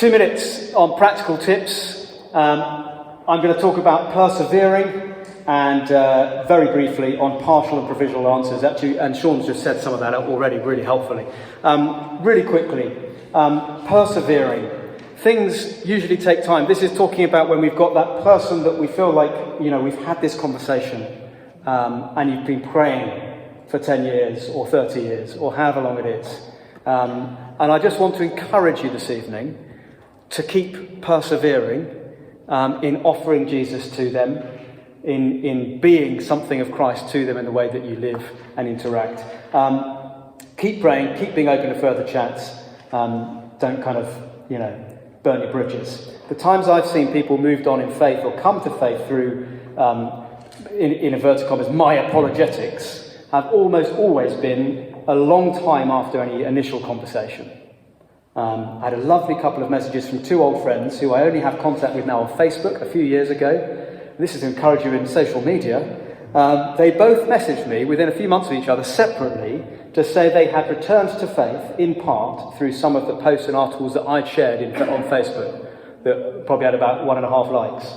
2 minutes on practical tips. I'm going to talk about persevering and very briefly on partial and provisional answers. Actually, and Sean's just said some of that already really helpfully. Really quickly, persevering. Things usually take time. This is talking about when we've got that person that we feel like, we've had this conversation and you've been praying for 10 years or 30 years or however long it is. And I just want to encourage you this evening to keep persevering in offering Jesus to them, in being something of Christ to them in the way that you live and interact. Keep praying, keep being open to further chats. Don't kind of, burn your bridges. The times I've seen people moved on in faith or come to faith through, in inverted commas, my apologetics, have almost always been a long time after any initial conversation. I had a lovely couple of messages from two old friends who I only have contact with now on Facebook a few years ago. This is to encourage you in social media. They both messaged me within a few months of each other separately to say they had returned to faith in part through some of the posts and articles that I'd shared on Facebook that probably had about 1.5 likes.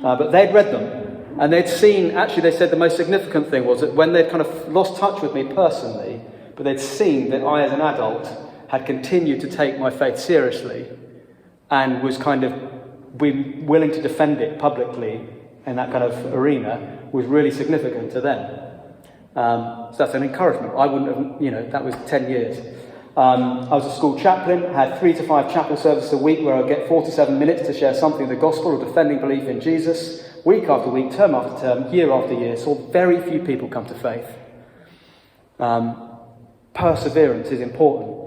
But they'd read them and they'd seen, actually they said the most significant thing was that when they'd kind of lost touch with me personally, but they'd seen that I as an adult had continued to take my faith seriously and was kind of willing to defend it publicly in that kind of arena was really significant to them. So that's an encouragement. I wouldn't have, that was 10 years. I was a school chaplain, had 3 to 5 chapel services a week where I'd get 47 minutes to share something of the gospel or defending belief in Jesus. Week after week, term after term, year after year, saw very few people come to faith. Perseverance is important.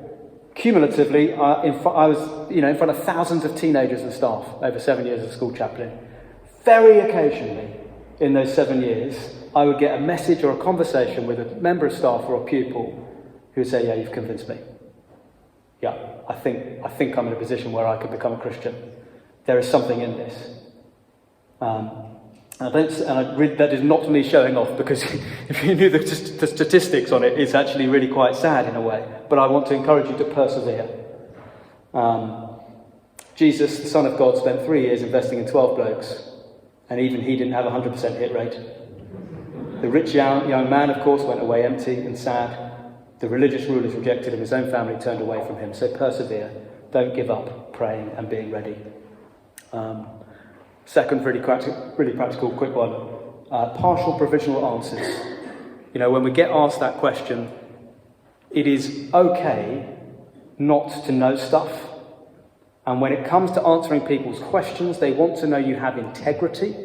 Cumulatively, I was in front of thousands of teenagers and staff over 7 years as a school chaplain. Very occasionally in those 7 years, I would get a message or a conversation with a member of staff or a pupil who would say, "Yeah, you've convinced me. Yeah, I think I'm in a position where I could become a Christian. There is something in this." That is not me showing off, because if you knew the statistics on it, it's actually really quite sad in a way. But I want to encourage you to persevere. Jesus, the Son of God, spent 3 years investing in 12 blokes, and even he didn't have a 100% hit rate. The rich young man, of course, went away empty and sad. The religious rulers rejected him. His own family turned away from him. So persevere. Don't give up praying and being ready. Second, really practical, quick one. Partial provisional answers. When we get asked that question, it is okay not to know stuff. And when it comes to answering people's questions, they want to know you have integrity.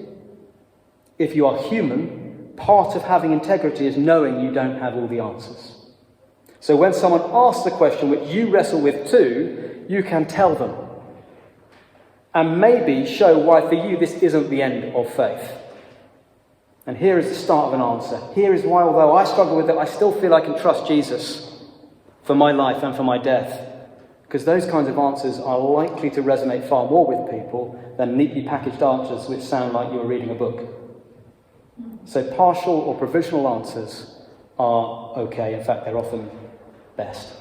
If you are human, part of having integrity is knowing you don't have all the answers. So when someone asks a question which you wrestle with too, you can tell them. And maybe show why for you this isn't the end of faith. And here is the start of an answer. Here is why, although I struggle with it, I still feel I can trust Jesus for my life and for my death. Because those kinds of answers are likely to resonate far more with people than neatly packaged answers which sound like you're reading a book. So partial or provisional answers are okay. In fact, they're often best.